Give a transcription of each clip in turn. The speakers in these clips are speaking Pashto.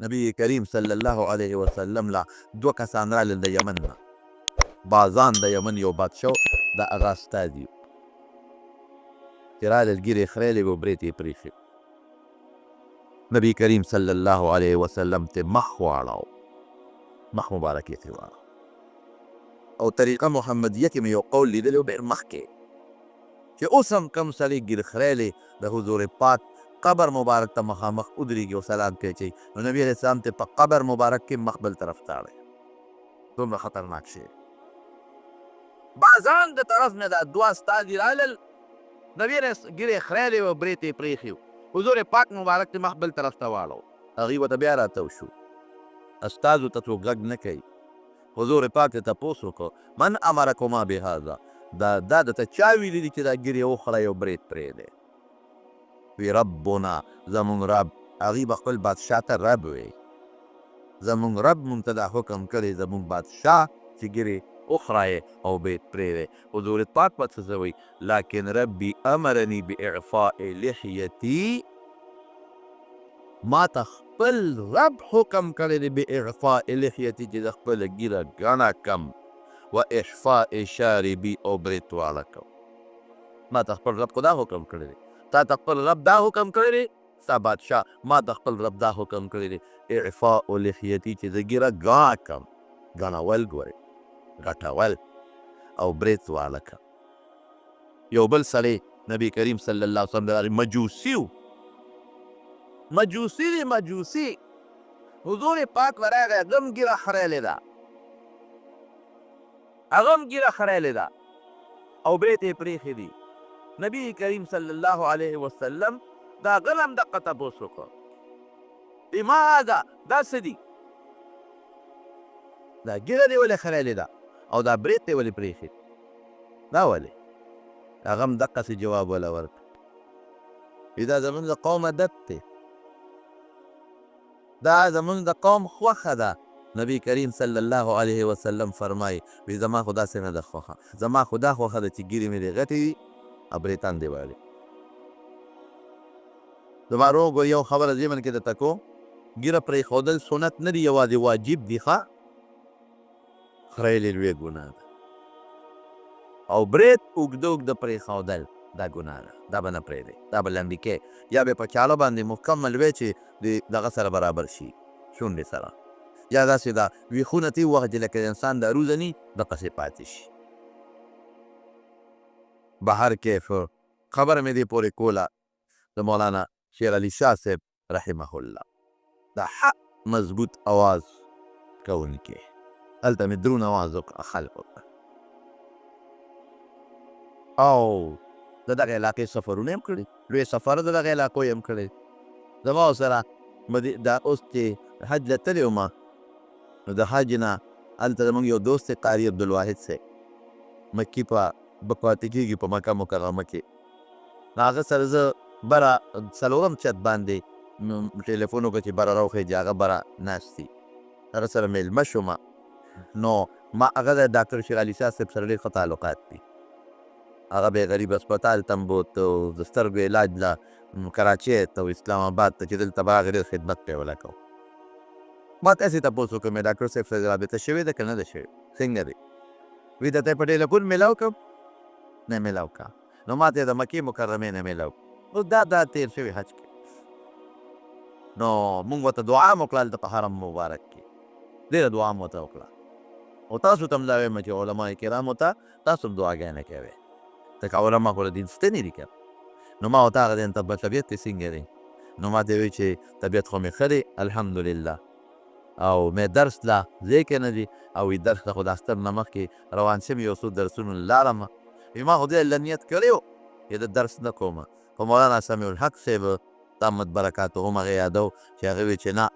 نبی کریم صلی الله علیه وسلم لا دوه کسان رالل د یمن نه، بازان د یمن یو بادشاه د هغه استازي چې رالل ږیرې خریلې وې او برېت یې پرېښی. نبی کریم صلی الله علیه وسلم ته مخ واړاو، مخ مبارک یې ترې واړاو او طریقه محمدیه کې مې یو قول لیدلی و ډېر مخکې چې اوس هم کوم سړی ږیره خریلی د حضور پاک قبر مبارک ته مخامخ ودرېږي او سلام پرې اچوي، نو نبي علیه السلام ته په قبر مبارک کې مخ بل طرف ته اړوي. دومره خطرناک شی. بازان د طرف نه دا دوه استازي رالل، نبي علیه ږیرې خریلې وه، برېت یې پرېښي و، حضور پاک مبارک ته مخ بل طرف ته واړو. هغوی ورته بیا راتاو شو، استازو ته څوک غږ نه کوي. حضور پاک ته تپوس وکړو من امرکما بهذا، دا درته چا ویلي دي چې دا ږیرې وخوړی او برېت پرېږدی؟ وی ربنا، زمونږ رب. هغوی به خپل بادشاه ته رب وی، زمونږ رب مونږ ته دا حکم کړی، زمونږ بادشاه چې ږیرې وخورایې او برېت پرېږدی. حضور پاک به څه وی لکن ربي امرني باعفاء لحیتي، ما ته خپل رب حکم کړی دی باعفاء لحیتي چې د خپله ږیره ګڼه کم و احفاء شاربي او برېت واړه کم. ما ته خپل رب خو دا حکم کړی دی، تا ته خپل رب دا حکم کړی دی، ستا بادشاه ما ته خپل رب دا حکم کړی دی اعفاء لحیتي چې د ږیره ګڼه کم، ګڼول ګورې غټول او برېت واړه کم. یو بل سړی نبی کریم صلی الله علیه وسلم د هغې مجوسي و، مجوسي دی مجوسي. حضور پاک ورغی، هغه هم ږیره خریلې ده، هغه هم ږیره خریلې ده او برېت یې پرېښي دي. نبی کریم صلی الله علیه وسلم د هغه نه هم دقه تپوس وکړو لماذا، دا څه دي؟ دا ږیره دې ولې خریلې ده او دا برېت دې ولې پرېښي؟ دا ولې؟ هغه هم دقسې جواب وله ورکړ، دا زمونږ د قوم عادت دی، دا زمونږ د قوم خوښه ده. نبی کریم صلی الله علیه وسلم فرمایي وی زما خو داسې نه ده خوښه، زما خو دا خوښه ده چې ږیرې مې دې غټې وي او برېتان دې واړې. زما روغ یو خبره دې من کې درته کوم، ږیره پرېښودل سنت نه دي، یوازې واجب دي. ښه خریلې لویه ګناه ده او برېت اوږده اوږده پرېښودل دا ګناه ده، دا به نه پرېږدئ، دا به لنډې کې یا به په چاله باندې مکمل وی چې د دغه سره برابر شي شونډې سره، یا داسې دا ویښونه ته ووهه چې لکه د انسان دا روزني دقسې پاتې شي. بهر کیف خبره مې دې پورې کوله د مولانا شیر علي شاه صاحب رحمه الله، دا حق مضبوط اواز کوونکی، هلته مې درون اواز وکړه خلکو ته او د دغه علاقې سفرونه هم کړي، لوی سفر د دغه علاقو یې هم کړی. زما ورسره دا اوس چې حج له تللی وم، نو د حج نه هلته زمونږ یو دوست دی قاري عبدالواحد صاحب، مکي په پاتې کېږي په مکه مکرمه کې، نو هغه سره زه بره څلورم چت باندې ټلیفون وکړه چې بره راوخېږي، هغه بره ناست دي، هغه سره مېلمه شومه. نو ما هغه د ډاکټر شیر علي شاه صاحب سره ډېر ښه تعلقات دي، هغه به یې غریب اسپتال ته هم بوت او د سترګو علاج له کراچۍ ته او اسلام آباد ته چې دلته به هغې ډېر خدمت پرې ولګوو. ما تاسې تپوس وکړ مې ډاکټر صاحب سره رابطه شوې ده که نه ده شوې، څنګه دی؟ وی درته یې په ټلیفون میلاو کړم؟ نه میلاو کړه. نو ما ته یې د مکې مکرمې نه میلاو کړه، نو دا تېر شوي حج کې، نو مونږ ورته دعا مو کړه هلته په حرم مبارک کې، ډېره دعا مو ورته وکړه او تاسو ته هم دا وایم چې علما کرامو ته تاسو هم دعاګانې کوئ، ځکه علما خو د دین ستنې دي که. نو ما ورته هغه دی طبیعت دې څنګه دی؟ نو ما ته یې وایي چې طبیعت خو مې ښه دی الحمدلله، او مې درس لا ځای کې نه دي، او درس ته خو د اختر نه مخکې روان شوم، یو څو درسونو لاړم، ما خو دې له نیت کړی و چې د درس نه کوم، په مولانا سمیع الحق صاحب دامت برکاتهم هغه یادو چې هغه وایي چې نه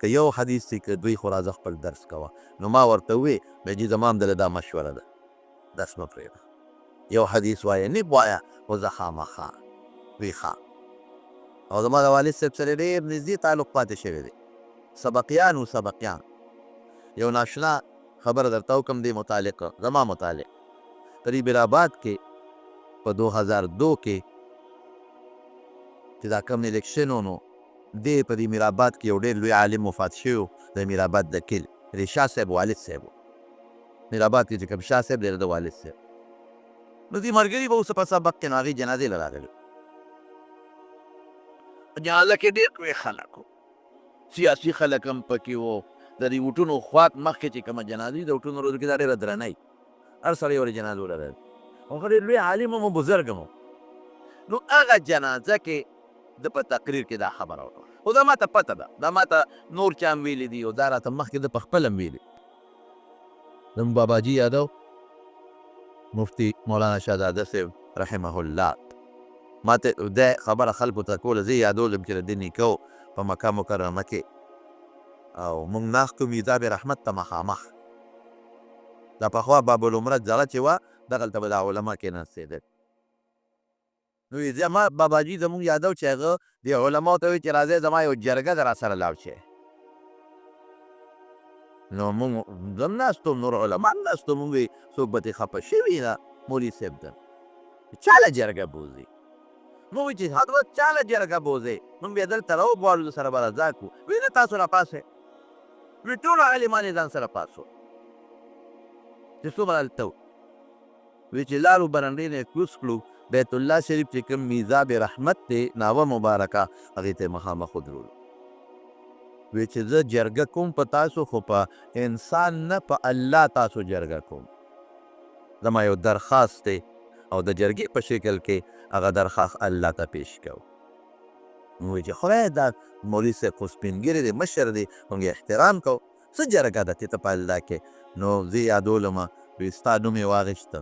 که یو حدیث دی که دوی خو راځه خپل درس کوه. نو ما ورته وویې بهجي زما هم دله دا مشوره ده، درس مه پرېږده، یو حدیث وایه نیب وایه خو زه خامخا وی ښه. او زما د والد صاحب سره ډېر نږدې تعلق پاتې شوی دی، سبقیان و سبقیان. یو ناشنا خبره درته وکړم دې متعلق، زما متعلق په راباد کې په 2002 کې چې دا کوم الیکشن و، نو دې په دې میرآباد کې یو ډېر لوی عالم وفات شوی و د میرآباد د کلي د شاه صاحب والد صاحب و میرآباد کې چې کوم شاه صاحب دی د والد صاحب نو دې ملګري به اوس په سبق کې نو هغې جنازې له راغلي په جنازه کې ډېر لوی خلک وو سیاسي خلک هم پکې وو د دې وټونو خواک مخکې چې کومه جنازې د وټونو روز کې دا ډېره درنۍ هر سړی ورې جنازو له راځي او ښه ډېر لوی عالم هم بزرګ هم نو هغه جنازه کې د په تقریر کې دا خبره وکړه خو دا ماته پته ده دا ماته نور چا هم ویلي دي او دا راته مخکې ده په خپله هم ویلي زموږ باباجي یادو مفتي مولانا شهزاده صاحب رحمه الله ماته دا خبره خلکو ته کوله زه یادولم چې د ده نیکه په مکه مکرمه کې او موږ ناست وو میزاب رحمت ته مخامخ دا پخوا باب العمره ځای چې وه دغلته به دا علما کېناستېدل نو زما باباجي زموږ یادو چې هغه د علماو ته وایي چې راځئ زما یو جرګه ده راسره لاړ شئ نو موږ زه هم ناست وم نور علما هم ناست وو موږ وایي څوک به ترې خفه شوي ده مولوي صاحب ته چا له جرګه بوځي موږ وایي چې حضرت چا له جرګه بوځئ موږ بیا دلته راوغواړو سره به رضا کړو وایي نه تاسو راپاسئ وایي ټولو عالمان یې ځان سره پاس وو چې څومره هلته وو وایي چې لاړو برنډې نه یې کوز کړو بیت الله شریف چې کوم میزاب رحمت دی ناوه مبارکه هغې ته یې مخامخ ودرولو وایي چې زه جرګه کوم په تاسو خو په انسان نه په الله تاسو جرګه کوم زما یو درخواست دی او د جرګې په شکل کې هغه درخواست الله ته پیش کوو نو وایي چې خدای دا مولوي صاحب خو سپین ږیری دی مشر دی موږ یې احترام کوو څه جرګه ده ته په الله کې نو زه یې یادولمه وایي ستا نوم یې واخېسته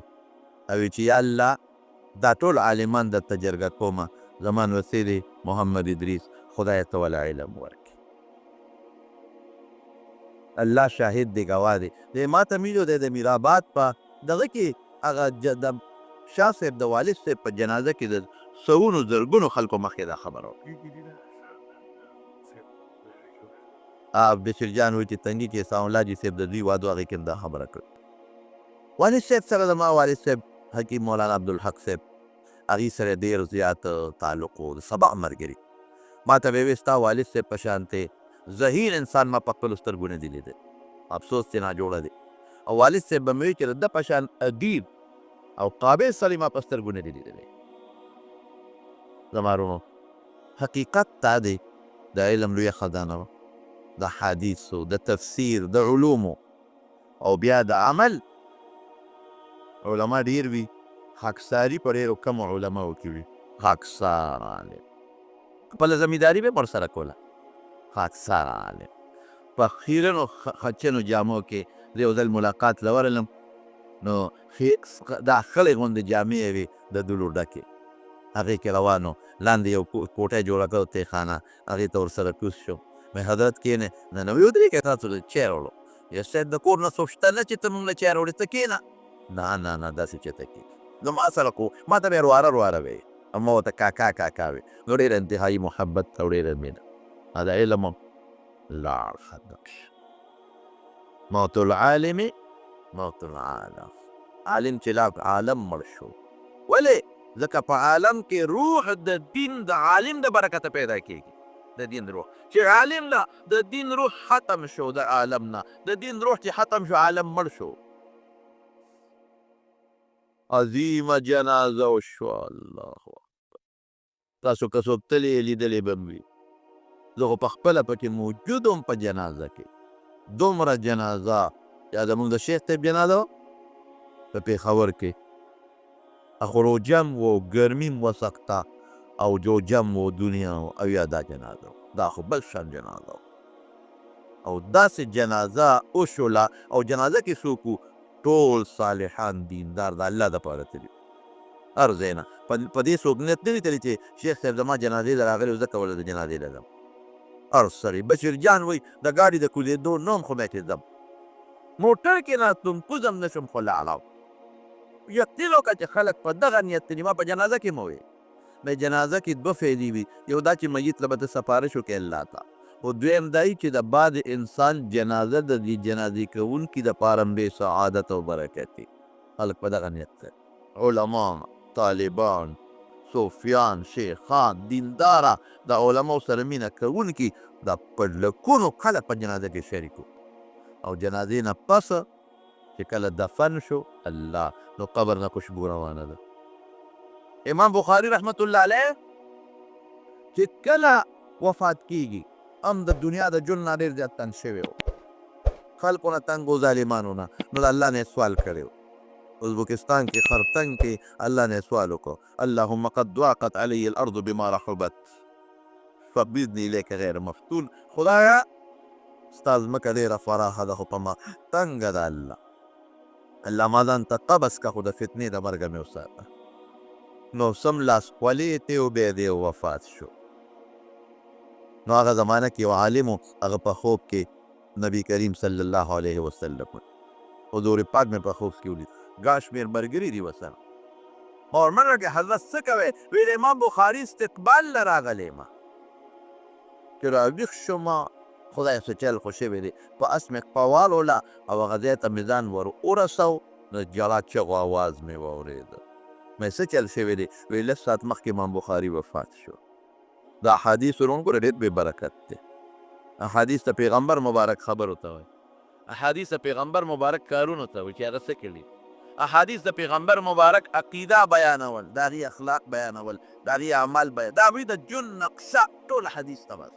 او وایي چې یا الله دا ټول عالمان درته جرګه کومه زما نوسی دی محمد ادریس خدای ته وله علم ورکړي الله شاهد دی ګواه دی دی ما ته میلو دی د میرآباد په دغه کې هغه د شاه صاحب د والد صاحب په جنازه کې د سوونو زرګونو خلکو مخکې دا خبره وکړه بشیر جان وایي چې تنګي کې ساو الله جي صاحب د دوی وادو هغې کې دا خبره کړه والد صاحب سره زما والد صاحب حکیم مولانا عبدالحق صاحب هغې سره ډېر زیات تعلق و د سبا ملګري ما ته به یې ویل ستا والد صاحب په شانتې ذهین انسان ما په خپلو سترګو نه دی لیدلی افسوس چې ناجوړه دی او والد صاحب به مې وایي چې د ده په شان ادیب او قابل سړی ما په سترګو نه دی لیدلی زما وروڼو حقیقت دا دی د علم لویه خزانه وه د حدیثو د تفسیر د علومو او بیا د عمل علما ډیر وي خاکساري په ډېرو کمو علماو کې وي خاکسار عالم خپله زمینداري به یې ورسره کوله خاکسار عالم په خیرنو خچنو جامو کې زه یو ځل ملاقات له ورغلم نو دا خړې غوندې جامې وې د دلو ډکې هغې کې روان و لاندې یو کوټه یې جوړه کړه تېخانه هغې ته ورسره کوز شو مې حضرت کښېنې ننوي ودرېږه تاسو له چای راوړو یا صاحب د کور نه څوک شته نه چې ته موږ له چای راوړې ته کښېنه نه داسې چېرته کېږي نو ما سره خو ما ته به یې رواره وې ما ورته کاکا وې نو ډېره انتهایي محبت او ډېره مینه دا علم هم لاړ ختم شو موت العالم موت العالم عالم چې لاړ عالم مړ شو ولې ځکه په عالم کې روح د دین د عالم د برکته پیدا کېږي د دین روح چې عالم لا د دین روح ختم شو د عالم نه د دین روح چې ختم شو عالم مړ شو عظیمه جنازه وشوه الله اکبر تاسو که څوک تللی یې لیدلی به م وي زه خو پخپله پکې موجود وم په جنازه کې دومره جنازه یا زموږ د شیخ صاحب جنازه وه په پېښور کې خروجم و ګرمیم و سخته او جوجم و دنیا او یا دا جنازه دا خو بل شان جنازه او داسې جنازه وشوله او جنازه کې څوک ټول صالحان دیندار د الله دپاره تلي هر ځای نه په دې څوک نیت نه وي تللی چې شیخ صاحب زما جنازې ته راغلی زه کوله د جنازې له ځم هر سړی بشیر جان وایي د ګاډي د کولېدو نه هم خو مې چې ځم موټر کې ناستم کوزم نه شم خو لاړم یقین وکړه چې خلک په دغه نیت تلي ما په جنازه کې مه وایي مې جنازه کې دوه فعلي وي یو دا چې میت له به ته سپارش وکړې الله ته او دویم دا چې د بعد انسان جنازه د دې جنازې کوونکي دپاره هم بې سعادت او برکت وي خلک په دغه نیت کوي علما طالبان صوفیان، شیخان، دینداره، د علماو سره مینه کوونکي دا په لکونو خلک په جنازه کې شریک وو او جنازې نه پس چې کله دفن شو الله نو قبر نه خوشبو روانه ده. امام بخاري رحمت الله علیه چې کله وفات کیږي هم د دنیا د ژوند نه ډېر زیات تنګ شوی و، خلکو نه تنګ و، ظالمانو نه، نو د الله نه سوال کړی و. ازبکستان کې خرطنګ کې الله نه سوال وکړو اللهم قد ضاقت علی الارض بما رحبت فبإذنی الیک غیر مفتون. خدایا ستا ځمکه ډېره فراخه ده خو په ما تنګه ده الله ما ځان ته قبض که خو د فتنې د مرګه مې وساته. نو سم لاس خولې ته و بیا دې وفات شو. نو هغه زمانه کې یو عالم و هغه په خوب کې نبی کریم صلی الله علیه وسلم حضور پاک مې په خوب کې ولید ګڼ شمېر ملګري دي ورسره. ما ورمنډه کې حضرت څه کوې؟ ویل امام بخاري استقبال له راغلی یم چې راویښ شوم خدای څه چل خو شوی دی په اس مې قواله او هغه ځای ته مې ځان ور ورسو د جلا چغو اواز مې واورېده. مې څه چل شوی دی؟ ویل لږ ساعت مخکې امام بخاري وفات شو. د احادیثو ورونو ګوره ډېر بې برکت دی. احادیث د پیغمبر مبارک خبرو ته وایي، احادیث د پیغمبر مبارک کارونو ته وایي چې هغه څه کړي. احادیث د پیغمبر مبارک عقیده بیانول، د هغې اخلاق بیانول، د هغې اعمال بیان، د هغوی د ژوند نقشه ټول حدیث ته بس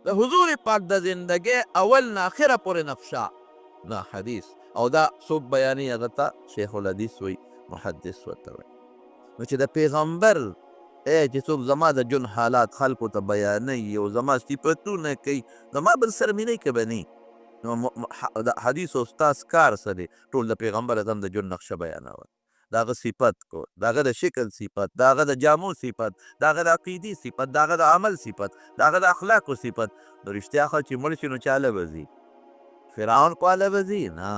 د حضور پاک د زندګۍ اول نه اخره پورې نقشه دا حدیث او دا څوک بیانوي هغه ته شیخ الحدیث وایي، محدث ورته وایي. نو چې د پیغمبر چې څوک زما د ژوند حالات خلکو ته بیانوي او زما صفتونه کوي زما بل سره مینه کوي به نه نو د حدیث او استاذ کار څه دی؟ ټول د پیغمبر اعظم د ژوند نقشه بیانول، د هغه صفت کو، د هغه د شکل صفت، د هغه د جامو صفت، د هغه د عقیدې صفت، د هغه د عمل صفت، د هغه د اخلاقو صفت. نو رښتیا خو چې مړ شي نو چاله به ځي؟ فرعون خواله به ځي؟ نه.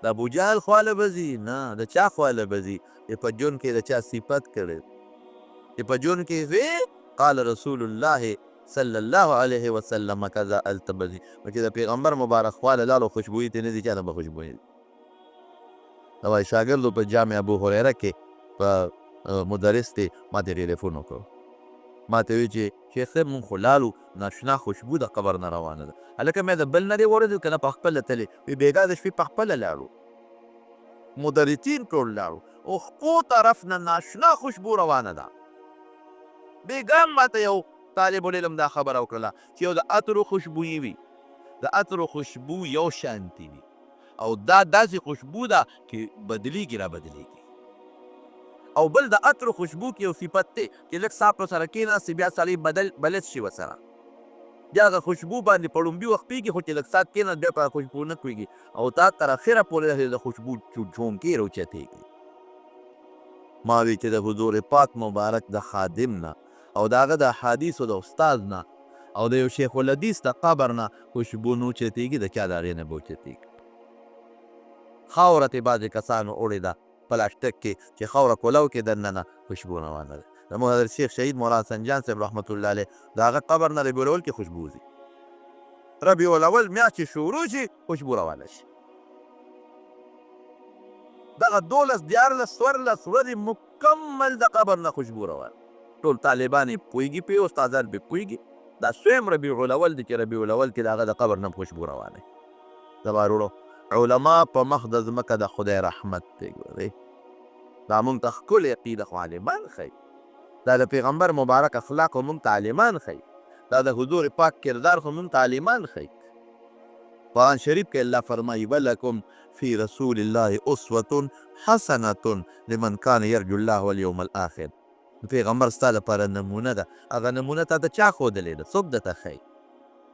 د ابوجهل خواله به ځي؟ نه. د چا خواله به ځي چې په ژوند کې د چا صفت کړی چې په ژوند کې وی قال رسول الله صلی الله علیه وسلم کذا التبذی چې د پیغمبر مبارک خواله لاړو خوشبویي ته نه دي چا ته به خوشبویي دي. د وایي شاګردو په جامع ابو هریره کې په مدرس دی ما ته ټلیفون وکړو، ما ته وایي چې شیخ صاحب مونږ خو لاړو ناشنا خوشبو د قبر نه روانه ده. هلکه مې د بل نه دی واورېدل که نه په خپله تلې وي بېګا د شپې په خپله لاړو مدرسین ټول لاړو او خپو طرف نه ناشنا خوشبو روانه ده. بېګا ماته یو طالب العلم دا خبره وکړله چې یو د عطرو خوشبویي وي، د عطرو خوشبو یو شانتي وي او دا داسې خوشبو ده چې بدلیږي را بدلیږي. او بل د عطرو خوشبو کې یو صفت دی چې لږ صاف ورسره کېناستې بیا سړی بلد شي ورسره بیا هغه خوشبو باندې په ړومبي وخت پوهېږي خو چې لږ ساعت کېناست بیا په هغه خوشبو نه پوهېږي او تا تر اخره پورې د خوشبو چونکې راوچتېږي. ما وی چې د حضور پاک مبارک د خادم نه او د هغه د احادیثو د استاد نه او د یو شیخ الحدیث د قبر نه خوشبو نه اوچتېږي د چا د هغې نه به اوچتېږي. خاوره ترې بعضې کسانو وړې ده پلاسټک کې چې خاوره کولو کې دننه خوشبو روانه ده. زموږ حضرت شیخ شهید مولانا سنجان صاحب رحمت الله علیه د هغه قبر نه ربیع الاول کې خوشبو ځي. ربیع الاول میاشت چې شروع شي خوشبو روانه شي. دغه 12 14 14 ورځې مکمل د قبر نه خوشبو روانه. ټول طالبان یې پوهېږي پرې استادان پرې پوهېږي دا سویم ربیع الاول دی چې ربیع الاول کې د هغه د قبر نه خوشبو روانه وي. زما وروڼو علما په مخ د ځمکه د خدای رحمت دی. ګورئ دا مونږ ته ښکلې عقیده خو عالمان ښیي، دا د پیغمبر مبارک اخلاق خو مونږ ته عالمان ښیي، دا د حضور پاک کردار خو مونږ ته عالمان ښیي. قرآن شریف کې الله فرمایي ولکم فی رسول الله اسوة حسنة لمن کان یرجو الله والیوم الاخر. پیغمبر ستا لپاره نمونه ده، هغه نمونه تا ته چا ښودلې ده؟ څوک درته ښیي؟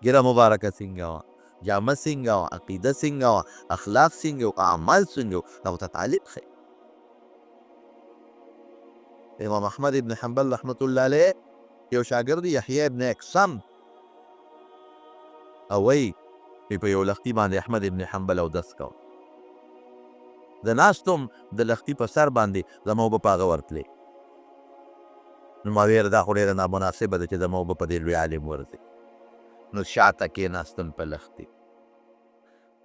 ګیره مبارکه څنګه وه، جامه څنګه وه، عقیده څنګه وه، اخلاق څنګه وه، اعمال څنګه وه، هغو ته طالب ښیي. امام احمد ابن حنبل رحمت الله علیه یو شاګرد یحیی ابن اقسم او وایي په یو لښتي باندې احمد ابن حنبل اودس کوه، د ناستم د لښتي په سر باندې زما اوبه په هغه ورتلې. نو ما ویل دا خو ډېره نامناسبه ده چې زما اوبه په دې لوی عالم ورځي. نو شاته کېناستم په لښتي.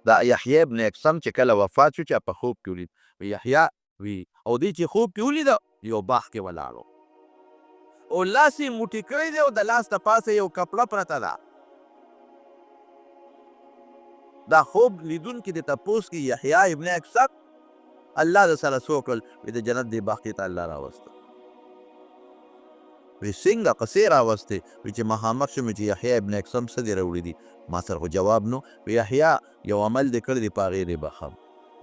دا یحیی ابن اقسم چې کله وفات شو چا په خوب کې ولید یحیی وی او دې چې خوب کې ولیده یو باغ کې ولاړ او لاس یې موټی کړی دی او د لاس د پاسه یو کپړه پرته ده. دا خوب لیدونکي د تپوس کې یحیی ابن اکثر الله د سره څه وکړل وایي د جنت دې باغ کې ته الله راوسته. وایي څنګه قصې راوستې وایي چې مخامخ شوم چې یحیی ابن اکثر څه دې راوړي دي ما سره خو جواب نو وایي یحیی یو عمل دې کړی دی په هغې دې بخم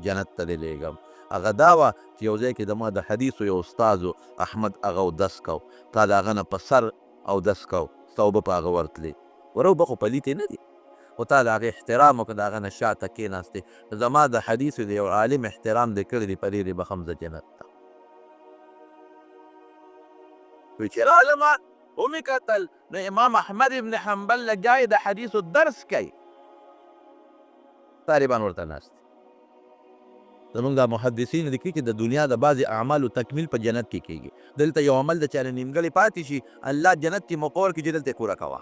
جنت ته دې لیږم. هغه دا وه چې یو ځای کې د ما د حدیثو یو استاد احمد هغه اودس کو تا د هغه نه په سر اودس کو ستا اوبه په هغه ورتلې ور اوبه خو پلیتې نه دي خو تا د هغې احترام وکړه د هغه نه شاته کېناستې زما د حدیثو د یو عالم احترام دې کړی دی په دې دې بخم زه جنت ته. وایي چې راغلمه ومې کتل نو امام احمد ابن حنبل لګیا یې د حدیثو درس کوي طالبان ورته ناست زمونږ دا محدثین لیکي چې د دنیا د بعضې اعمالو تکمیل په جنت کې کېږي. دلته یو عمل د چا نه نیمګړی پاتې شي الله جنت کې موقع ورکړي چې دلته یې پوره کوه.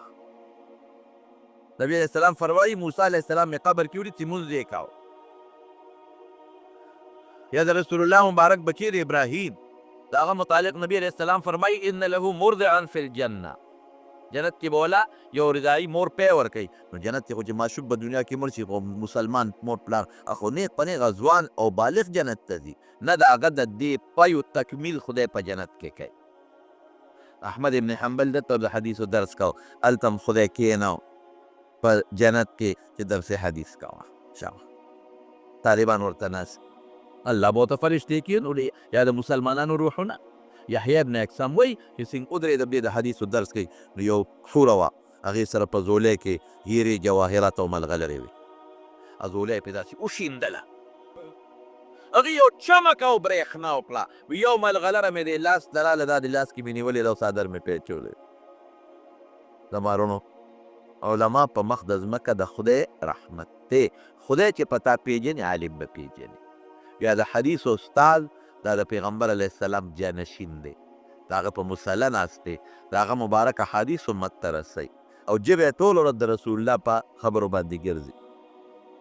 نبی علیہ السلام فرمایي موسی علیہ السلام مې قبر کې وړي چې مونځ یې کاوه یا د رسول الله مبارک بچی د ابراهیم د هغه متعلق نبی علیہ السلام فرمایي ان له مرضعا فی الجنه جنت کې بولا یو رضایي مور پی ورکوي نو جنت کې خو چې ماشوم په دنیا کې مړ شي خو مسلمان مور پلار خو نیغ په نیغه ځوان او بالغ جنت ته ځي نه د هغه د دې پیو تکمیل خدای په جنت کې کوي. احمد ابن حنبل دته د حدیثو درس کو هلته هم خدای کېنو په جنت کې چې درس حدیث کوه شابه طالبان ورته ناست الله به ورته فرشتې کېنولې یا د مسلمانانو روحونه. یحیی ابن اکثم وایي چې څنګه ودرېدم دې د حدیثو درس کوي نو یو خوره وه هغې سره په زولی کې هیرې جواهرات او ملغلرې وې زولی یې پې داسې وشیندله هغې یو چمک او برېښنا وکړه یو ملغلره مې د لاس دراله دا د لاس کې مې نیولې ده او څادر مې پیچولی زما رونو علما په مخ د ځمکه د خدای رحمت دی خدای چې په تا پیژني عالم به پیژني یا د حدیث استاد دا د پیغمبر علیه السلام جانشین دی د هغه په مسله ناست دی د هغه مبارک احادیث امت ته رسوي او ژبه یې ټول ورځ د رسول الله په خبرو باندې ګرځي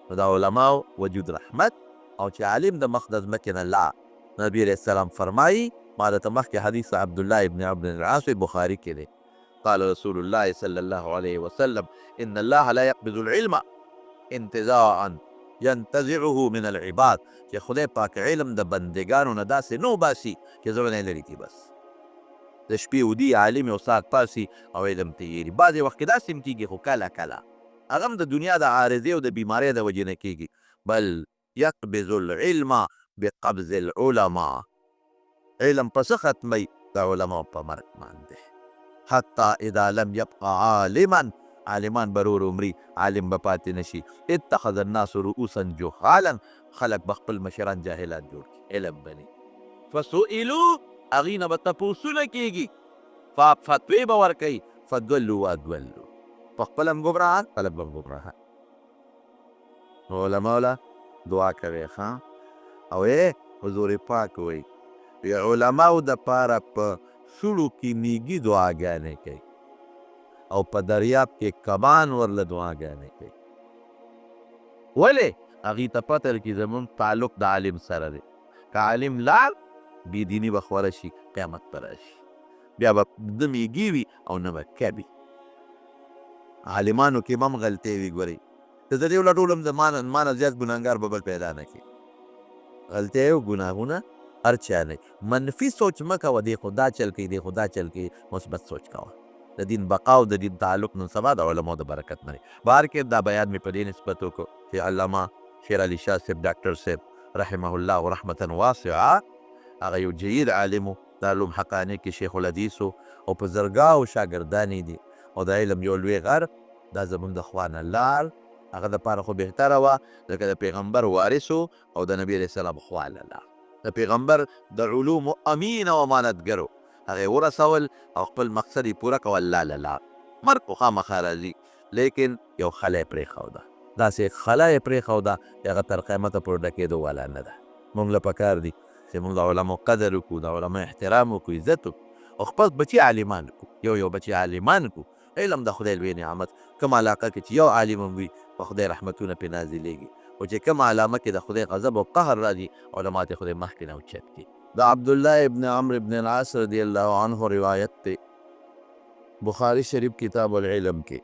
نو د علماو وجود رحمت او چې عالم د مخ د ځمکې نه لا نبي علیه السلام فرمایي ما درته مخکې حدیث عبدالله ابن عبد العاص بخاري کې دی قال رسول الله صلى الله عليه وسلم ان الله لا يقبض العلم انتزاعا ينتزعه من العباد چې خدای پاک علم د بندګانو نه داسې نو باسي چې زړه نه لري بس د شپې ودي عالم یو ساعت پاسي او علم ته یېري بعضې وخت کې داسې هم کېږي خو کله کله هغه هم د دنیا د عارضې او د بیمارۍ د وجې نه کېږي بل يقبض العلم بقبض العلماء علم پس ختمی د علماء په مرګ باندې حتی اذا لم يبقى عالما عالمان برور عمري عالم به پاتې نشي اتخذ الناس رؤوسا جهالا خلق به خپل مشران جاهلان جوړ کړي علم بني فسئلوا هغې نه به تپوسونه کېږي فتوې به ورکوي فدلوا وادولوا په خپل هم ګمراهان خلک به هم ګمراهان علماو له دعا کوي ښه او حضور پاک وایي علماو دپاره په سړو کې میږي دعاګانې کوي او په دریاب کې کبان ورله دعاګانې کوي ولې هغې ته پته لري چې زمونږ تعلق د عالم سره دی که عالم لاړ بېدیني به خوره شي قیامت به راشي بیا به ده میږي وي او نه به کبي عالمانو کې هم غلطۍ وي ګورئ د دې ولا ټول هم ما نه زیات ګناهګار به بل پیدا نه کړي غلطۍ او ګناهونه هر چا نه منفي سوچ مه کوه دی خو دا چل کوي دی خو دا چل کوي مثبت سوچ کوه د دین بقا او د دین تعلق نن سبا د علماو د برکت نه بهر کې دا بیان مې په دې نسبت وکړو چې علامه شیر علي شاه صاحب ډاکټر صاحب رحمه الله رحمة واسعه هغه یو جید عالم و د علوم حقاني کې شیخ الحدیث او په زرګاو شاګردانې دي او د علم یو لوی غر دا زموږ د خوا نه لاړ هغه دپاره خو بهتره وه ځکه د پیغمبر وارث او د نبي علیه السلام خوا نه لاړ د پیغمبر د علومو امین او امانتګر هغې ورسول او خپل مقصد یې پوره کول الله له لاړ مرګ خو خامخا راځي لیکن یو خله یې پرېښوده داسې خله یې پرېښوده چې هغه تر قیامته پورې ډکېدو والا نه ده موږ له پکار دي چې موږ د علماو قدر وکړو د علماو احترام وکړو عزت وکړو او خپل بچي عالمان وکړو یو بچي عالمان وکړو علم د خدای لوی نعمت کوم علاقه کې چې یو عالم هم وي په خدای رحمتونه پرې نازلېږي او چې کوم علامه کې د خدای غضب او قهر راځي علما ته خدای مخکې نه اوچت کړي د عبدالله ابن عمرو ابن العاص رضی الله عنه روایت ته بخاری شریف کتاب العلم کې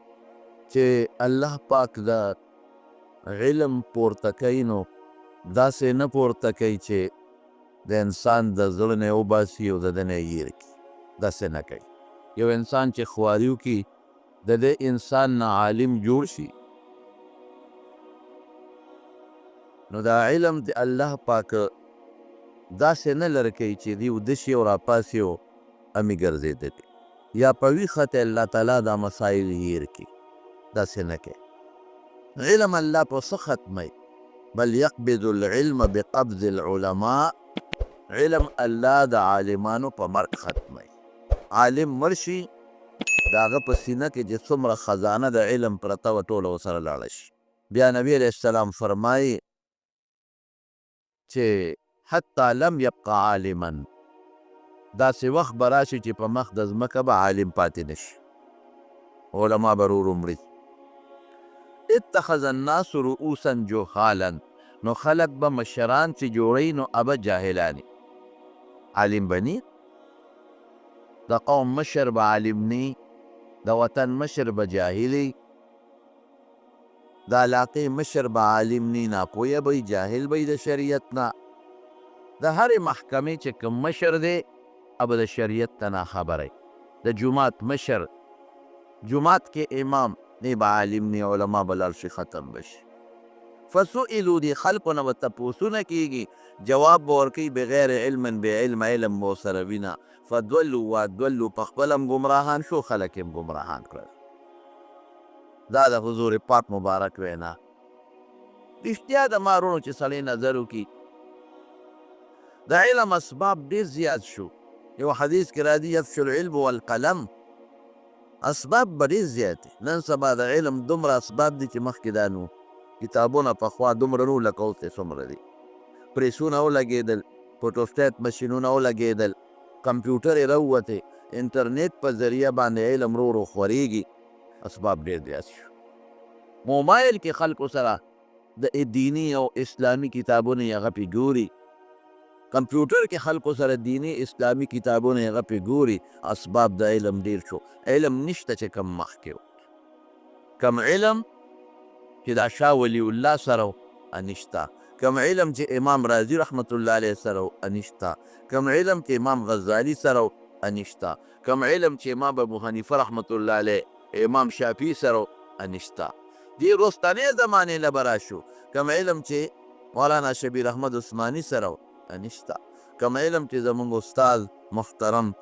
چې الله پاک دا علم پورته کوي نو داسې نه پورته کوي چې د انسان د زړه نه وباسي او د ده نه یې هېر کړي، داسې نه کوي. یو انسان چې خواري وکړي د دې انسان نه عالم جوړ شي نو دا علم د الله پاک داسې نه لره کوي چې دی وده شي او راپاسي او امې ګرځېدلي یا په ویښه ته الله تعالی دا مسایل هېر کړي، داسې نه کوي. علم الله په څه ختموي؟ بل یقبض العلم بقبض العلماء، علم الله د عالمانو په مرګ ختموي. عالم مړ شي د هغه په سینه کې چې څومره خزانه د علم پرته وه ټوله ورسره لاړه شي. بیا نبي علیه السلام فرمایي چې حتی لم یبقى عالما، داسې وخت به راشي چې په مخ د ځمکه به عالم پاتې نه شي، علما به ورو مړي. اتخذ الناس رؤوسا جهالا، نو خلق به مشران چې جوړوي نو ابه جاهلانی، عالم به نی، د قوم مشر به عالم نی، د وطن مشر به جاهلی، د علاقې مشر به عالم نی، ناپویه به جاهل به د شریعت نه. د هرې محکمې چې کوم مشر دی ابه د شریعت ته ناخبره. د جومات مشر، جومات کې امام نه به عالم نی، علما به لاړ شي ختم بشي. فسئلو دی خلقو نه به تپوسونه کېږي، جواب به ورکوي بغیر علم بې علم، علم به ورسره وینه. فدولو وادولو، په خپله هم ګمراهان شو، خلک هم ګمراهان کړل. دا د حضور پاک مبارک وینا. رښتیا د ما وروڼو چې سړی نظر وکړي د علم اسباب ډېر زیات شو. یو حدیث کې راځي یفشو العلم والقلم، اسباب به ډېر زیات دي. نن سبا د علم دومره اسباب دي چې مخکې دا نو کتابونه پخوا دومره نو لکه اوس چې څومره دي. پریسونه ولګېدل، فوټوسټیټ مشینونه ولګېدل، کمپیوټر یې راووتې، انټرنیټ په ذریعه باندې علم ورو ورو خورېږي، اسباب ډېر زیات شو. موبایل کې خلکو سره د دیني او اسلامي کتابونه یې هغه پې ګوري، کمپیوټر کې خلکو سره دیني اسلامي کتابونه یې هغه پې ګوري. اسباب د علم ډېر شو. علم نشته چې کم مخکې و، کم علم چې دا شاه ولی الله سره و نشته، کم علم چې امام رازي رحمت الله علیه سره و نشته، کم علم چې امام غزالي سره و نشته، کم علم چې امام ابو حنیفه رحمت الله علیه امام شافعي سره و نشته. دې وروستنۍ زمانې نه به راشو، کم علم چې مولانا شبیر احمد عثماني سره و نشته، کم علم چې زمونږ استاد محترم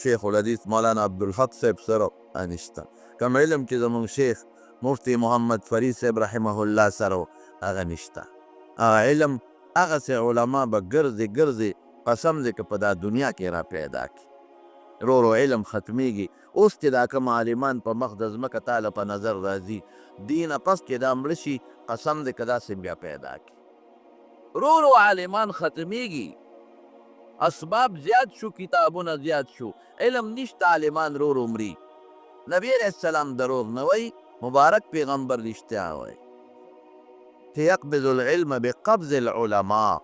شیخ الحدیث مولانا عبدالحق صاحب سره و نشته، کم علم چې زمونږ شیخ مفتی محمد فرید صاحب رحمه الله سره و هغه نشته. هغه علم هغسې علما به ګرځي ګرځي، قسم دی که په دا دنیا کې را پیدا کړي. رو رو علم ختمیږي. اوس چې دا کوم عالمان په مخ د ځمکه تاله په نظر راځي، دینه پس چې دا مړه شي قسم دی که داسې بیا پیدا کړي. رو رو عالمان ختمیږي، اسباب زیات شو، کتابونه زیات شو، علم نشته، عالمان رو رو مري. نبی علیه السلام دروغ نه وایي، مبارک پیغمبر رښتیا وایي چې یقبض العلم بقبض العلماء.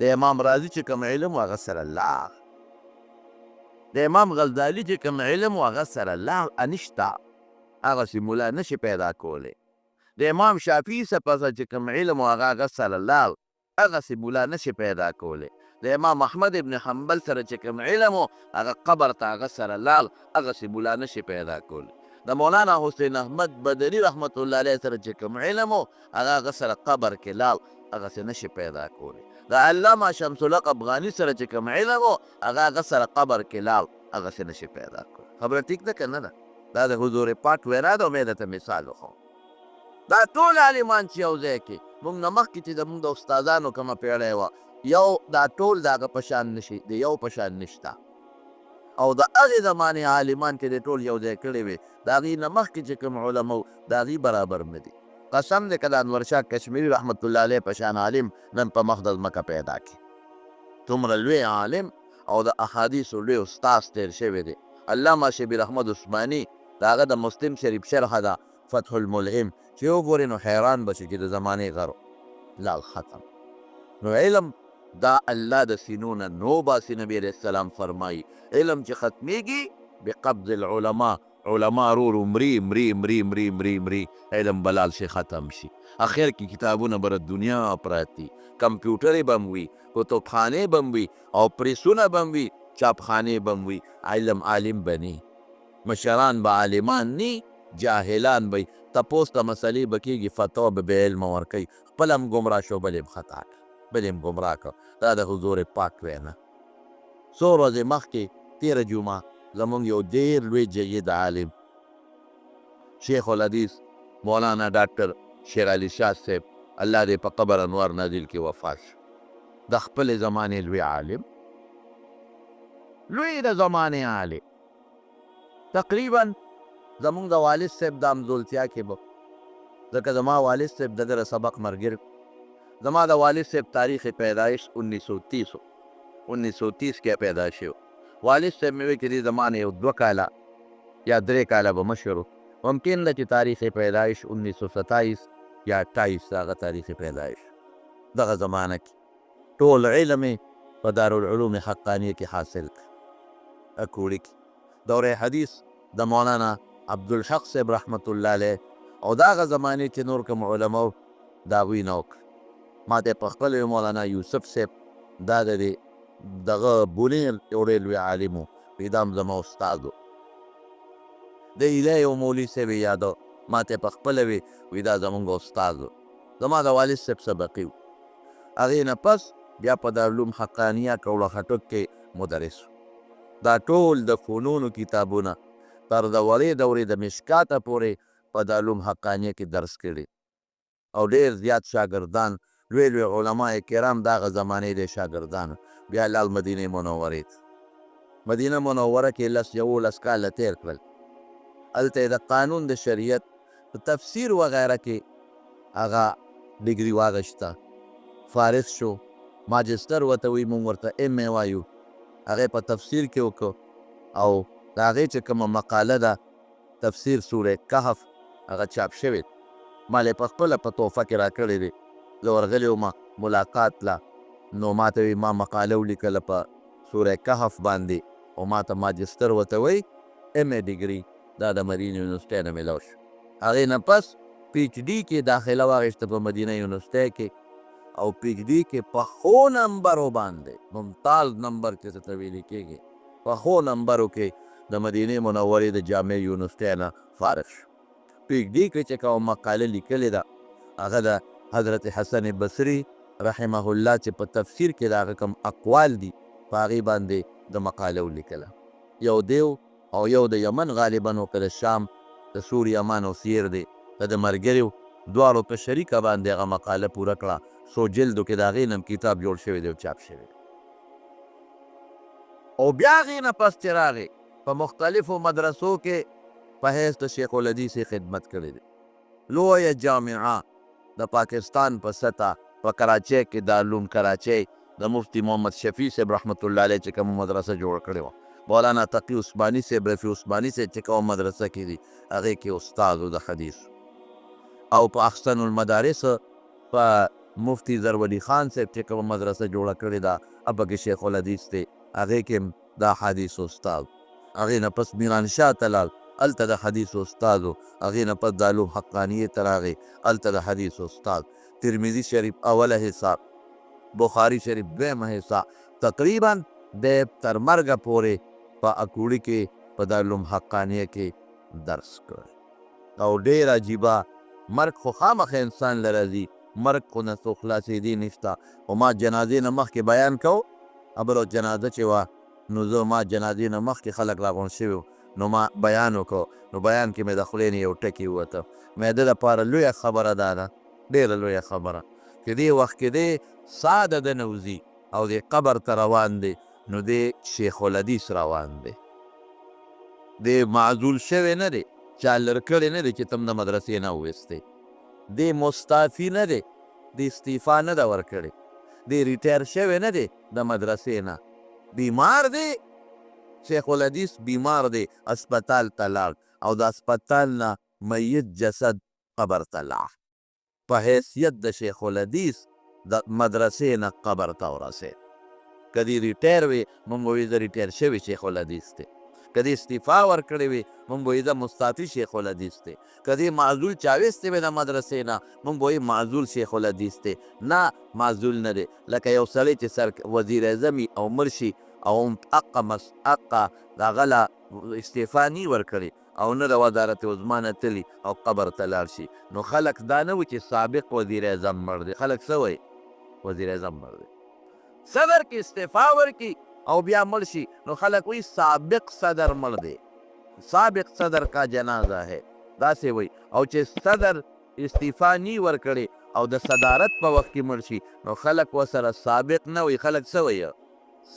د امام رازي چې کوم علم و هغه سره لاغ، د امام غزالي چې کوم علم و هغه سره لاغ نشته، هغسې ملا نشي پیدا کولی. د امام شافعي څخه چې کوم علم و هغه سره لاغ، هغسې ملا نشي پیدا کولی. د امام احمد ابن حنبل سره چې کوم علم و هغه قبر ته هغه سره لاغ، هغسې ملا نشي پیدا کولی. د مولانا حسین احمد بدري رحمت الله علیه سره چې کوم علم و هغه سره قبر کې لاغ، هغسې نشي پیدا کولی. د علامه شمس الحق افغاني سره چې کوم علم و هغه سره قبر کې لاغ، هغسې نشي پیدا کولی. خبره ټیک ده که نه ده؟ دا د حضور پاک وینا ده او مې درته مثال وښوم. دا ټول عالمان چې یو ځای کې موږ نه مخکې چې زموږ د استادانو کومه پیړۍ وه، یو دا ټول د هغه په شان نشي، د یو په شان نشته. او د هغې زمانې عالمان چې د ټول یو ځای کړي وي، د هغې نه مخکې چې کوم علما و د هغې برابر نه دي. قسم دی که د انورشاه کشمیري رحمت الله علیه په شان عالم نن په مخ د ځمکه پیدا کړي. دومره لوی عالم او د احادیثو لوی استاذ تېر شوی دی. علامه شبیر احمد عثماني د هغه د مسلم شریف شرحه ده فتح الملهم، چې وګورې نو حیران به شي چې د زمانې غر لاغ ختم. نو علم دا الله د سینو نه نو باسي. نبی علیہ السلام فرمایي علم چې ختمیږي بقبض العلماء، علما ورو مري مري مري مري مري مري علم بلال شي ختم شي. اخر کې کتابونه بر دنیا پراتی، کمپیوټر بم وي، کتابخانه بم وي او پریسونه بم وي، چاپخانه بم وي. علم عالم بني، مشران به عالمان ني، جاهلان به تپوس ته مسلې بکیږي، فتوا به بې علم ورکوي. خپل هم ګمراه شو، بل هم خطا کړ، بل هم ګمراه کړ. دا د حضور پاک وینا. څو ورځې مخکې تېره جمعه زمونږ یو ډېر لوی جید عالم شیخ الحدیث مولانا ډاکټر شیر علي شاه صاحب، الله دې په قبر انوار نازل کې وفات شو. د خپلې زمانې لوی عالم، لوی د زمانې عالم. تقریبا زمونږ د والد صاحب د همزولتیا کې به، ځکه زما والد صاحب د ده سبق ملګری. زما د والد صاحب تاریخ پیدایش 1930 کې پیدا شو. والد صاحب مې وی چې دې زمانې یو 2 کاله یا 3 کاله به مشر و. ممکن ده چې تاریخ پیدایش 1927 یا 28 هغه تاریخ پیدایش. دغه زمانه کې ټول علم په دارالعلوم حقانیه کې حاصل کړ. اکوړي کې دوره حدیث د مولانا عبدالحق صاحب رحمت الله علیه او دغه زمانې چې نور کوم علما دا وی نو ما ته په خپل مولانا یوسف صاحب دا د دغه بونیر یو ډېر لوی عالم و، پیدام زما استاد و. د ایله یو مولوي صاحب یادو ما ته په خپله وی دا زمونږ استاد و، زما د والد صاحب سبقي و. هغې نه پس بیا په دارالعلوم حقانیه کوړه خټک کې مدرس و. دا ټول د فنونو کتابونه تر د وړې دورې د مشکاته پورې په دارالعلوم حقانیه کې درس کړي او ډېر زیات شاګردان، لوی لوی علما کرام دغه زمانې د شاګردانو. بیا لال مدینې منورې ته، مدینه منوره کې 11 کاله تېر کړل. هلته د قانون د شریعت په تفسیر وغیره کې هغه ډګري واغشته، فارغ شو. ماجستر ورته وي، مونږ ورته MA وایو. هغې په تفسیر کې وکړو او د هغې چې کومه مقاله ده تفسیر سوره کهف هغه چاپ شوې، ما یې په خپله په تحفه کې راکړې دی. زه ورغلی وم ملاقات له، نو ما ته وی ما مقاله ولیکله په سوره کهف باندې او ما ته ماجستر ورته وی MA ډګري دا د مدینې یونیورسټۍ نه میلاو شو. هغې نه پس PhD کې داخله واخیسته په مدینه یونیورسټۍ کې او PhD کې په ښو نمبرو باندې، ممتاز نمبر چې څه ته ویلې کېږي، په ښو نمبرو کې د مدینې منورې د جامع یونیورسټۍ نه فارغ شو. PhD کې چې کومه مقاله لیکلې ده هغه د حضرت حسن بصري رحمه الله چې په تفسیر کې د هغه کوم اقوال دي په هغې باندې د مقاله ولیکله. یو دیو او یو د یمن غالبا و که د شام د سور یمن او سیر دی، د ملګرو دواړو په شریکه باندې هغه مقاله پوره کړه. 100 جلدو کې د هغې نه کتاب جوړ شوی دی او چاپ شوی دی. او بیا هغې نه پس چې راغی په مختلفو مدرسو کې په حیث د شیخ الحدیث خدمت کړی دی. لویه جامعه د پاکستان په سطح په کراچۍ کې دارالعلوم کراچۍ د مفتی محمد شفیع صاحب رحمت الله علیه چې کومه مدرسه جوړه کړې وه، مولانا تقي عثماني صاحب، رفیع عثماني صاحب چې کومه مدرسه کې دي هغې کې استاد و د حدیث. او په احسن المدارس په مفتی زرولي خان صاحب چې کومه مدرسه جوړه کړې ده هغه کې شیخ الحدیث دی، هغې کې هم د حدیث استاد. هغې نه پس میرانشاه ته لاړ، هلته د حدیث استاد و. هغې نه پس دارالعلوم حقانیې ته راغی، هلته د حدیث استاد. ترمذي شریف اوله حصه، بخاري شریف دویمه حصه، تقریبا د تر مرګه پورې په اکوړي کې په دارالعلوم حقانیه کې درس کړ. او ډېر عجیبه مرګ خو خامخا انسان له راځي، مرګ خو نه څو خلاصېدی نشته. او ما جنازې نه مخکې بیان کو، ابلو جنازه چې وه نو زه ما جنازې نه مخکې خلک راغونډ شوي وو، نو ما بیان وکړو. نو بیان کې مې د خولې نه یو ټکي ووته. مې د لپاره لویه خبره دا ده، ډېره لویه خبره، چې دې وخت کې دی ساه د ده نه وځي او دې قبر ته روان دی، نو دې شیخ الحدیث روان دی. دې معزول شوی نه دی، چا لر کړی نه دی چې تم د مدرسې نه وویستی. دې مستعفي نه دی، دې استعفا نه ده ورکړې، دې ریټایر شوی نه دی د مدرسې نه. بیمار دی شیخ الحدیث، بیمار دی، اسپتال ته لاړ او د اسپتال نه میت جسد قبر ته لاړ. په حیثیت د شیخ الحدیث د مدرسې نه قبر ته ورسېد. که دې ریټایر وي مونږ به وایو د ریټایر شوي شیخ الحدیث دی. که دې استعفا ورکړې وي مونږ به وایو د مستعفي شیخ الحدیث دی. که دې معزول چاویستی وي د مدرسې نه مونږ به وایو معزول شیخ الحدیث دی. نه معزول نه دی. لکه یو سړی چې وزیر اعظم او مړ شي او حقه د هغه له استعفا نی ورکړې او نه د وزارت عظما نه تلي او قبر ته لاړ شي، نو خلک دا نه وي چې سابق وزیر اعظم مړ دی. خلک څه وایي؟ وزیر اعظم مړ دی. صدر کې استعفا ورکړي او بیا مړ شي نو خلک وایي سابق صدر مړ دی، سابق صدر کا جنازه ہے، داسې وایي. او چې صدر استعفا نی ورکړي او د صدارت په وخت کې مړ شي نو خلک ورسره سابق نه وایي، خلک څه وایي؟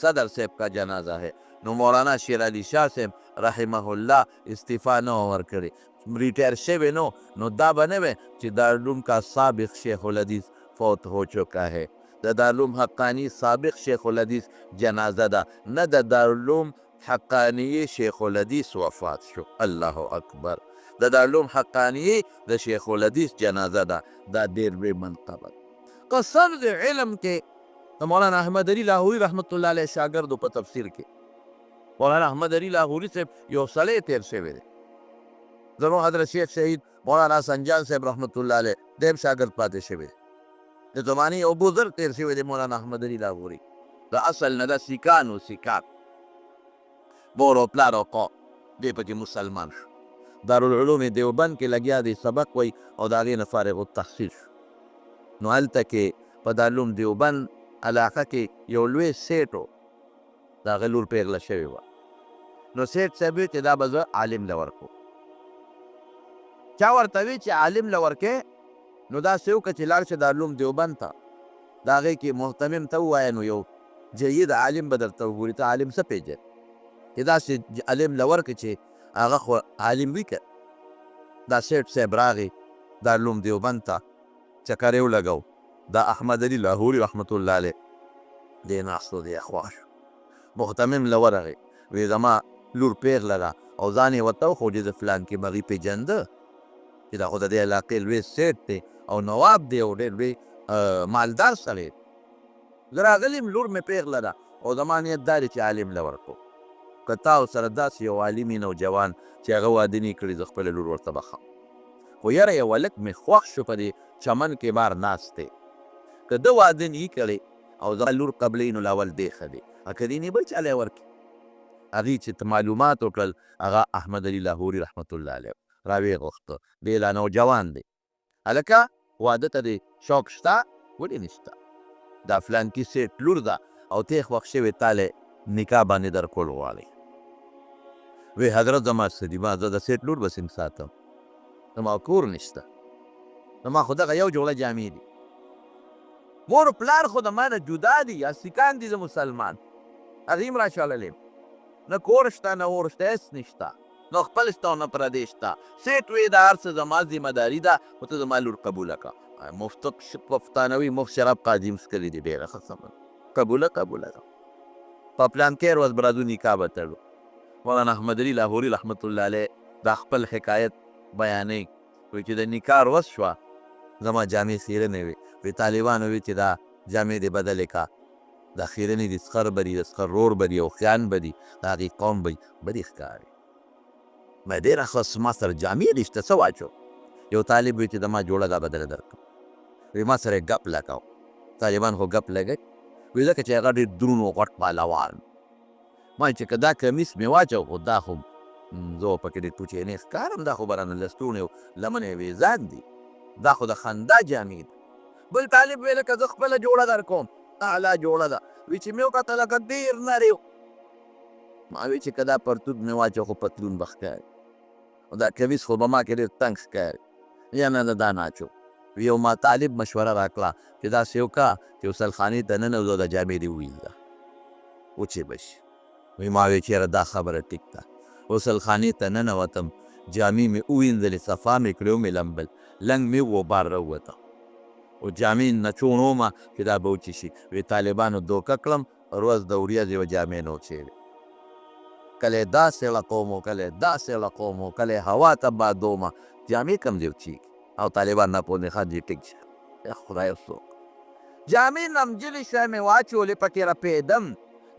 صدر صاحب کا جنازه ہے. نو مولانا شیر علي شاه صاحب رحمه الله استعفا نه ورکړي، ریټایر شوی نو دا به نه وی چې دارالعلوم کا سابق شیخ الحدیث فوت ہو چکا ہے. د دارالعلوم حقانی سابق شیخ الحدیث جنازه ده، نه د دارالعلوم حقانی شیخ الحدیث وفات شو. الله اکبر. د دارالعلوم حقانی د شیخ الحدیث جنازه ده. دا ډېر لوی منقبه. قصر د علم کې د مولانا احمد علي لاهوري رحمت الله علیه شاګردو په تفسیر کې مولانا احمد علي لاهوري صاحب یو سړی تیر شوی دی. زموږ حضرت شیخ شهید مولانا حسن جان صاحب رحمت الله علیه د هم شاګرد پاتې شوی دی. د زمانې یو بزرګ تیر شوی دی مولانا احمد علي لاهوري. د اصل نه د سیکانو سیکان مور او پلار او قوم دی پکې مسلمان شو. دارالعلوم دیوبند کې لګیا دی سبق وی او د هغې نه فارغ التحصیل شو. نو هلته کې په دارالعلوم دیوبند علاقه کې یو لوی سیټ و، د هغه لور پیغله شوې وه. نو سیټ صاحب وی چې دا به زه عالم له ورکو. چا ورته وی چې عالم له ورکې نو داسې وکړه چې لاړ شه دارالعلوم دیوبند ته، د هغې کې محتمم ته ووایه نو یو جید عالم به درته وګوري. ته عالم څه پېژنې چې داسې عالم له ورکړې چې هغه خو عالم وي که. دا سیټ صاحب راغی دارالعلوم دیوبند ته، چکر یې ولګو. دا احمد علي لاهوري رحمت الله علیه دی ناست دی خوا شو. محتمم له ورغی وی زما لور پیغله ده او ځان یې ورته وښود چې د فلان کې مغې پېژنده چې دا خو د دې علاقې لوی سیټ دی او نواب دی او ډېر لوی مالدار سړی دی. زه راغلی لور مې پیغله ده او زما نیت دا دی چې عالم له ورکړو. که تا ورسره داسې یو عالم نوجوان چې هغه واده نه کړي زه خپله لور ورته بخم. خو یاره یو هلک مې خوښ شو په دې چمن کې بار ناست دی. که ده واده نه کړی او زما لور قبلوي نو لاول دی ښه دی، که دې نه بل چا لی ورکړي. هغې چې معلومات وکړل هغه احمد علي لاهوري رحمت الله علیه راویې غوښته. دی لا نوجوان دی. هلکه واده ته دې شوق شته؟ ولې نشته؟ دا فلانکي سیټ لور ده او تېښ وخت شوې تا لی نکاح باندې در کول غواړئ. وی حضرت زما څه دي، ما زه د سیټ لور به څنګه ساتم؟ زما کور نشته، زما خو دغه یو جوړه جامې دي. مور و پلار خو د ما نه جدا دي، یا سیکان دي، زه مسلمان. هغې هم راشړلې نه کور شته نه اور شته، هېڅ نشته، نو خپل شته او نه پردی شته. سیټ وی دا هر څه زما ذمه داري ده، خو ته زما لور قبوله کړه. مفت پښتانوي مفت شراب قاضي څکلي دي، ډېره ښه سمه قبوله ده. په پلان کې ورځ به راځو نکاح به تړو. مولانا احمد علي لاهوري رحمت الله علیه دا خپل حکایت بیانوي. وایي چې د نکاح ورځ شوه زما جامې خیرنې وې. وی طالبانو وی چې دا جامې دې بدلې کا، دا خیرنې دي سخر به دي، د سخر رور به دي او خیان به دي، د هغې قوم به بدې ښکاري. ما ډېره ښه ما سره جامې دي شته، څه واچو؟ یو طالب وی چې د ما جوړه دا بدله درکړم. وی ما سره یې ګپ لګاو. طالبان خو ګپ لګوي. وی ځکه چې هغه ډېر دروند و غټ پهلوان. ما چې که دا کمیس مې واچو خو دا خو زه پکې ډېر کوچنی ښکارم، دا خو به رانه لستوڼې او لمنې ویزان دي، دا خو د خندا جامې دي. بل طالب وی لکه زه خپله جوړه در کوم، اعلی جوړه ده. وی چې مې وکتل لکه ډېر نري و. ما وی چې که دا پرتوګ مې واچو خو پتلون به ښکاري او دا کمیس خو به ما کې ډېر تنګ ښکاري، یا نه دا ناچو. وی یو ما طالب مشوره راکړه چې داسې وکړه چې غسلخانې ته ننوځو د جامې دې ووینځه وچې به شي. وی ما وی چېره دا خبره ټیک ده. غسلخانې ته ننوتم، جامې مې ووینځلې، صفا مې کړې ومې لمبل، لنګ مې و بار راووته او جامې نچوڼ ومه چې دا به وچې شي. وی طالبانو دوکه کړم، ورځ د ورېځې به جامې نه وچېږي. کله یې داسې لقوم و، کله یې داسې لقوم و، کله یې هوا ته بادومه، جامې کم دې وچېږي. او طالبان نه پوهېږي ښه دې ټیک شه، یا خدایه څوک. جامې نمجنې شوې مې واچولې پکې رپېدم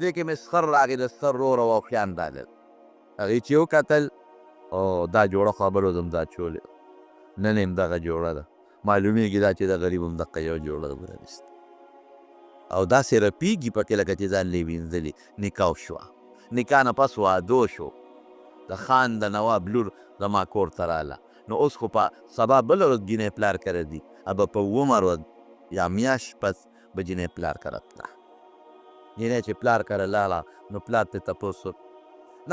دې کې مې سخر راغی د سخر رور او اوښیان رالل هغې چې وکتل او دا جوړه خبره زم دا چولې نن هم دغه جوړه ده معلومیږي دا چې د غریب هم دقه یو جوړه ده برانیسته او داسې رپېږي پکې لکه چې ځان لې وینځلي نکاح شوه نکاح نه پس واده شو د خان د نواب لور زما کور ته راله نو اوس خو په سبا بله ورځ جینۍ پلار کره دي ابه په اوومه ورځ یا میاشت پس به جینۍ پلار کره تله جینۍ چې پلار کره لاړه نو پلار ته تپوس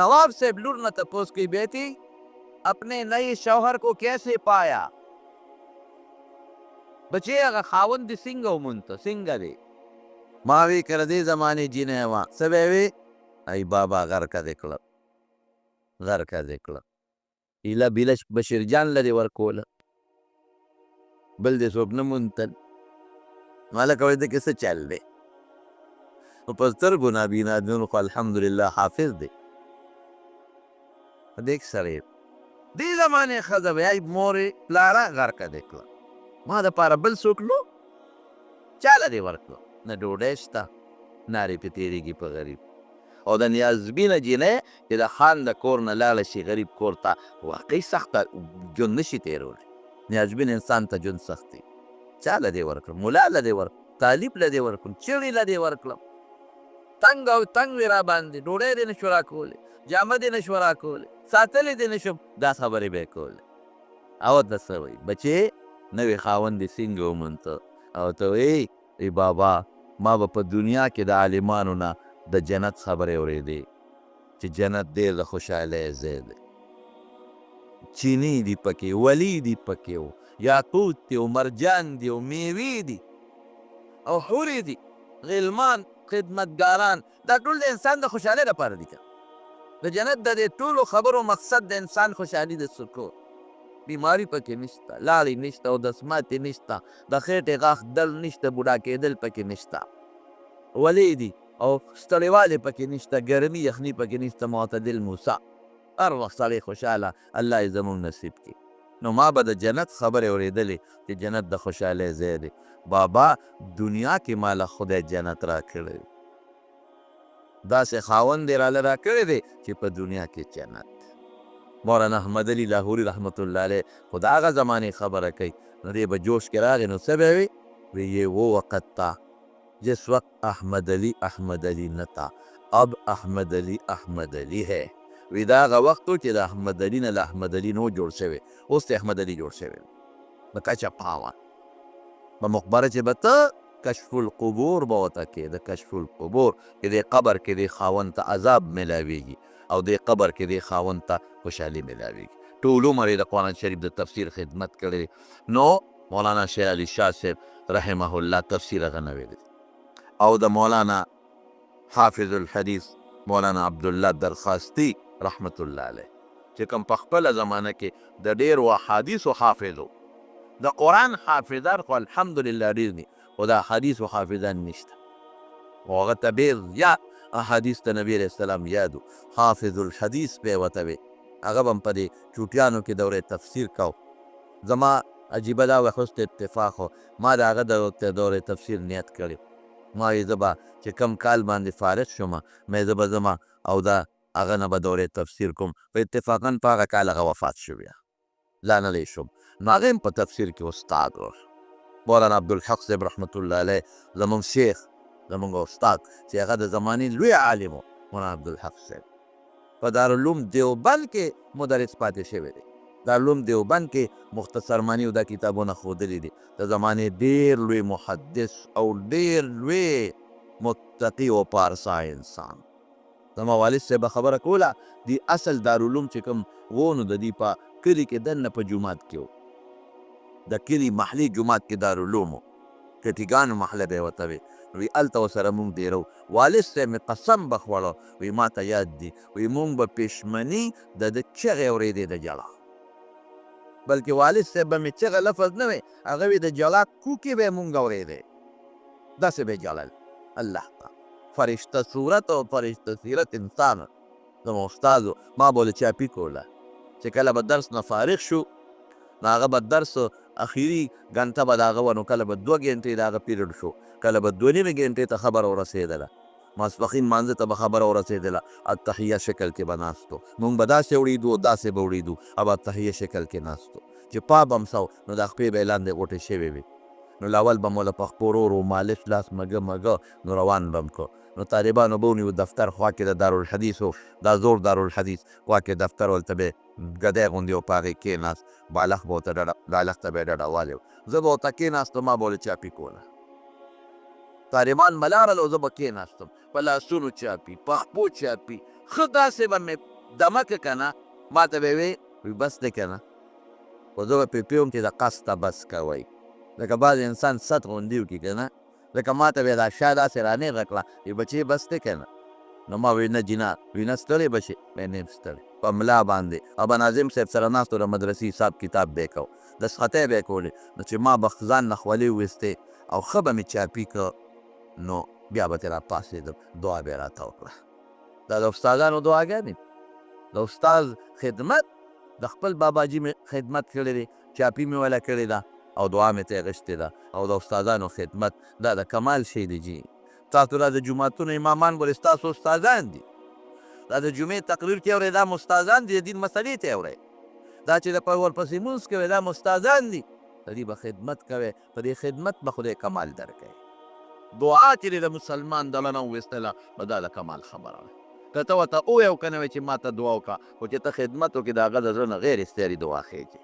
نواب صاحب لور نه تپوس کوي بیٹی اپنے نئے شوہر کو کیسے پایا بچے هغه خاوند دې څنګه ومونته څنګه دی ما وی کړه دې زمانې جینۍ وه څه به یې وې ای بابا غرقه دې کړه غرقه دې کړه ایله بیله بشیر جان له دې ورکوله بل دې څوک نه مونتل مالک وایي دې کې څه چل دی نو په سترګو نابینا دین خو الحمدلله حافظ دی دیک سړی دې زمانې ښځه به یې مورې پلاره غرقه دې کړه ما دپاره بل څوک نو چاله دې ورکړه نه ډوډۍ شته نارې پې تېرېږي په غریب او د نیازبینه جینۍ چې د خان د کور نه لاړه شي غریب کور ته واقعي سخته ژوند نه شي تېرولی نیازبین انسان ته ژوند سخت دی چاله دې ورکړم ملا له دې ورکړم طالب له دې ورکړم چړې له دې ورکړم تنګ او تنګ وې را باندې ډوډۍ دې نه شو راکولی جامه دې نه شو راکولی ساتلی دې نه شم دا خبرې به یې کولې او ته څه وایي بچې نوې خاوند دې څنګه ومونته او ته وایي ای بابا ما به په دنیا کې د عالمانو نه د جنت خبرې اورېدې چې جنت ډېر د خوشحالۍ ځای دی چینی دي پکې ولی دي پکې و یاقوت دي او مرجان دي او میوې دي او حورې دي غلمان خدمتګاران دا ټول د انسان د خوشحالۍ لپاره دي که د جنت د دې ټولو خبرو مقصد د انسان خوشحالي د سکون بیماری پکې نشته لاړې نشته او دسماتې نشته د خېټې غاښ دل نشته بوډا کېدل پکې نشته ولې دي او ستړیوالی پکې نشته ګرمي یخني پکې نشته معتدل موسی هر وخت سړی خوشحاله الله یې زموږ نصیب کړي نو ما به د جنت خبرې اورېدلې چې جنت د خوشحالۍ ځای دی بابا دنیا کې ماله خدای جنت را کړی دی داسې خاوند یې راله را کړی دی چې په دنیا کې جنت مولانا احمد علي لاهوري رحمت الله علیه خو د هغه زمانې خبره کوي نو دی به جوش کې راغی نو څه به وي وی یہ وہ وقت تھا جس وقت احمد علی نہ تھا اب احمد علی ہے وی دا هغه وخت و چې د احمد علي نه له احمد علي نو جوړ شوی اوس د احمد علي جوړ شوی په کچه پاوه په مقبره چې به ته کشف القبور به ورته کې د کشف القبور چې دې قبر کې دې خاوند ته عذاب میلاویږي او دې قبر کې دې خاوند ته خوشحالي میلاویږي ټول عمر یې د قرآن شریف د تفسیر خدمت کړی نو مولانا شیر علي شاه صاحب رحمه الله تفسیر هغه نه ویلی او د مولانا حافظ الحدیث مولانا عبدالله درخواستي رحمت الله علیه چې کوم په خپله زمانه کې د ډېرو احادیثو حافظ و د قرآن حافظان خو الحمدلله ډېر دي خو د احادیثو حافظان نشته او هغه ته ډېر زیات احادیث د نبي علیه السلام یادو حافظ الحدیث به یې ورته وی هغه به هم په دې چوټیانو کې دورې تفسیر کو زما عجیبه دا وخت اتفاق و ما د هغه دورې تفسیر نیت کړی ما یې زه به چې کم کال باندې فارغ شومه مې زه به ځمه او دا هغه نه به دورې تفسیر کوم په اتفاقا په هغه کال هغه وفات شوی لاندې شوم نو هغه هم په تفسیر کې استاد و مولانا عبدالحق صاحب رحمت الله علیه زموږ شیخ زموږ استاد چې هغه د زمانې لوی عالم و مولانا عبدالحق صاحب په دارالعلوم دیوبند کې مدرس پاتې شوی دی دارالعلوم دیوبند کې مختصر معنی او دا کتابونه ښودلي دي د زمانې ډېر لوی محدث او ډېر لوی متقي و پارسا انسان زما والد صاحب خبره کوله دی اصل دارالعلوم چې کوم و نو د دې په کلي کې دننه په جومات کې و د کلي محلي جومات کې دارالعلوم و کټیګانو محله به یې ورته وي وی هلته ورسره مونږ ډېره والد صاحب مې قسم به خوړه وی ما ته یاد دي وی مونږ به پېشمني د ده چغې اورېدې د جړه بلکې والد صاحب به مې چغه لفظ نه وی هغه وی د جړه کوکې به یې مونږ اورېدې داسې به یې جړل الله ته فرشته صورت او فرشته سیرت انسان زما استادو ما به له چاپي کوله چې کله به درس نه فارغ شو نو هغه به درس اخیری ګنټه به د هغه وه نو کله به 2 ګنټې د هغه پیریډ شو، کله به 2 نیمې ګنټې ته خبره ورسېدله، ماسپښین مانځه ته به خبره ورسېدله، التحیه شکل کې به ناست وو، مونږ به داسې وړېدو داسې به وړېدو او التحیه شکل کې ناست وو چې پا به هم سو نو دا خپې به یې لاندې غوټې شوې وي، نو لاول به مو له پخپو ورو ورو مالش لاس مګه مګه نو روان به م کو، نو طالبانو به ونیو دفتر خوا کې د دارالحدیث و، دا زوړ دارالحدیث خوا کې دفتر ولته به یې ګدی غوندې و په هغې کېناست، بالښت به ورته بالښت ته به یې ډډه والی و، زه به ورته کېناستم ما به ورله چاپي کوله. طالبان ملارل او زه به کېناستم په لاسونو چاپي پخپو چاپي ښه داسې به مې دمه که که نه ما ته به یې وی بس دی که نه، خو زه به پرې پوهیم چې د قصد ته بس کوئ، لکه بعض انسان ست غوندې وکړي که نه، لکه ما ته به یې دا شا داسې رانېغه کړه وی بچې بس دی که نه، نو ما وی نه جینا وی نه ستړی به شې وی نه یم ستړی په ملا باندې او به ناظم صاحب سره ناست و د مدرسې حساب کتاب به یې کو دسخطۍ به یې کولې، نو چې ما به ځان نه خولې وویستې او ښه به مې چاپي که نو بیا به ترې راپاڅېدم دعا به یې راته وکړه. دا د استادانو دعاګانې د استاد خدمت د خپل باباجي مې خدمت کړی دی، چاپي مې وله کړې ده او دعا مې ترې اخیستې ده او د استادانو خدمت دا د کمال شی دی جي. تاسو دا د جوماتونو امامان ولې ستاسو استادان دي، دا د جمعې تقریر کې اورئ دا مو استادان دي، د دین مسلې ته اورئ، دا چې د ورپسې لمونځ کوئ دا مو استادان دي، د دې به خدمت کوئ، په دې خدمت به خدای کمال درکوي. دعا چې د مسلمان دله نه وویستله نو دا د کمال خبره ده، که ته ورته ووایې او که نه وایې چې ما ته دعا وکړه، خو چې ته خدمت وکړې د هغه د زړه نه غیر اختیاري دعا خیږي.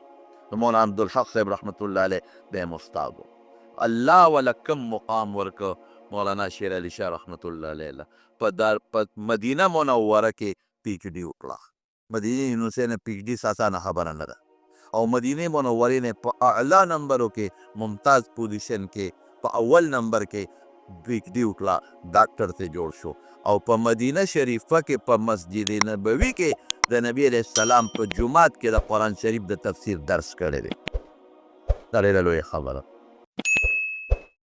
نو مولانا عبدالحق صاحب رحمت الله علیه د یم استاد و، الله وله کم مقام ورکه مولانا شیر علي شاه رحمت الله علیه په مدینه منوره کې پی ایچ ډي وکړه، مدینې یونیورسۍ نه پی ایچ ډي اسانه خبره نه ده، او مدینې منورې نه په اعلی نمبرو کې ممتاز پوزیشن کې په اول نمبر کې پی ایچ ډي وکړه، ډاکټر ته جوړ شو او په مدینه شریفه کې په مسجد نبوي کې د نبی علیه السلام په جومات کې د قرآن شریف د تفسیر درس کړی دی. دا ډېره لویه خبره